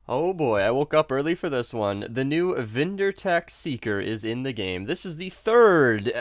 Oh boy, I woke up early for this one. The new Vindertech Seeker is in the game. This is the third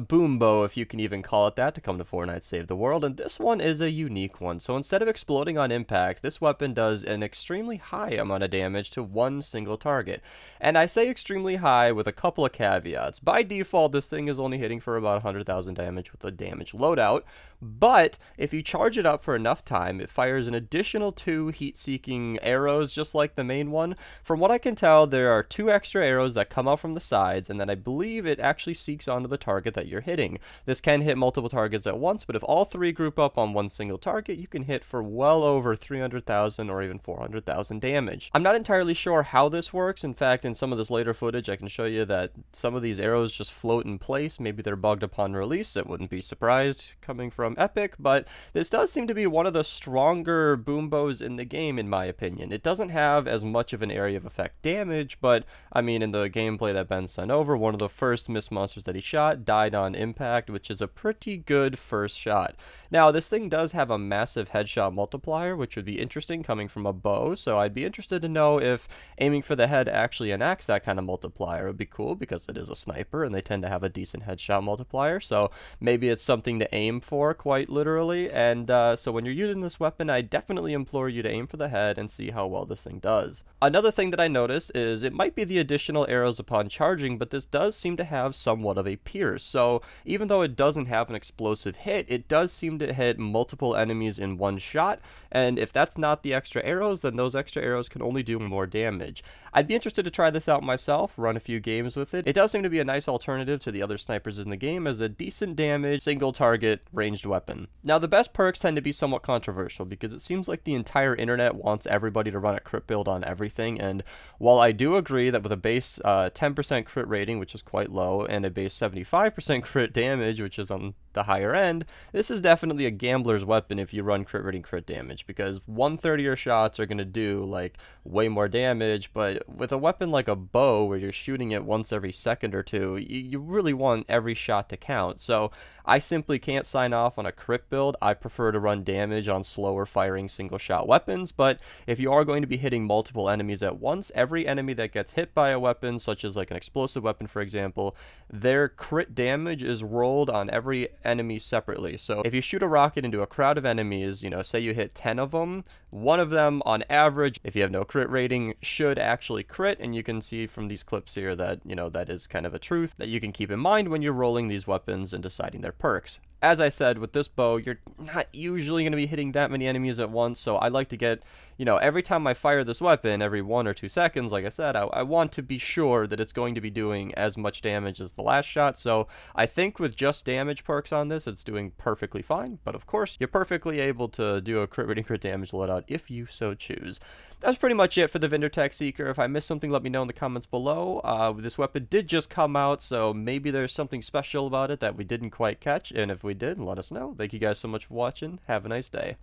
boom bow, if you can even call it that, to come to Fortnite Save the World, and this one is a unique one. So instead of exploding on impact, this weapon does an extremely high amount of damage to one single target. And I say extremely high with a couple of caveats. By default, this thing is only hitting for about 100,000 damage with a damage loadout, but if you charge it up for enough time, it fires an additional 2 heat-seeking arrows, just like the main one. From what I can tell, there are 2 extra arrows that come out from the sides, and then I believe it actually seeks onto the target that you're hitting. This can hit multiple targets at once, but if all 3 group up on one single target, you can hit for well over 300,000 or even 400,000 damage. I'm not entirely sure how this works. In fact, in some of this later footage, I can show you that some of these arrows just float in place. Maybe they're bugged upon release. It wouldn't be surprised coming from Epic, but this does seem to be one of the stronger boom bows in the game, in my opinion. It doesn't have as much of an area of effect damage, but I mean, in the gameplay that Ben sent over, one of the first mist monsters that he shot died on impact, which is a pretty good first shot. Now, this thing does have a massive headshot multiplier, which would be interesting coming from a bow, so I'd be interested to know if aiming for the head actually enacts that kind of multiplier. It would be cool because it is a sniper and they tend to have a decent headshot multiplier, so maybe it's something to aim for, quite literally. And so when you're using this weapon, I definitely implore you to aim for the head and see how well this thing does. Another thing that I noticed is it might be the additional arrows upon charging, but this does seem to have somewhat of a pierce. So even though it doesn't have an explosive hit, it does seem to hit multiple enemies in one shot, and if that's not the extra arrows, then those extra arrows can only do more damage. I'd be interested to try this out myself, run a few games with it. It does seem to be a nice alternative to the other snipers in the game as a decent damage, single target, ranged weapon. Now, the best perks tend to be somewhat controversial because it seems like the entire internet wants everybody to run a crit build on everything, and while I do agree that with a base 10% crit rating, which is quite low, and a base 75% crit damage, which is on the higher end, this is definitely a gambler's weapon if you run crit rating crit damage, because 1/3 of your shots are going to do like way more damage, but with a weapon like a bow where you're shooting it once every second or two, you really want every shot to count. So I simply can't sign off on a crit build. I prefer to run damage on slower firing single shot weapons, but if you are going to be hitting multiple enemies at once, every enemy that gets hit by a weapon, such as like an explosive weapon for example, their crit damage is rolled on every enemy separately. So if you shoot a rocket into a crowd of enemies, you know, say you hit 10 of them, one of them on average, if you have no crit rating, should actually crit, and you can see from these clips here that, you know, that is kind of a truth that you can keep in mind when you're rolling these weapons and deciding their perks. As I said, with this bow, you're not usually going to be hitting that many enemies at once, so I like to get, you know, every time I fire this weapon, every 1 or 2 seconds, like I said, I want to be sure that it's going to be doing as much damage as the last shot, so I think with just damage perks on this, it's doing perfectly fine, but of course, you're perfectly able to do a crit rating crit damage loadout if you so choose. That's pretty much it for the Vindertech Seeker. If I missed something, let me know in the comments below. This weapon did just come out, so maybe there's something special about it that we didn't quite catch, and if we did, let us know. Thank you guys so much for watching. Have a nice day.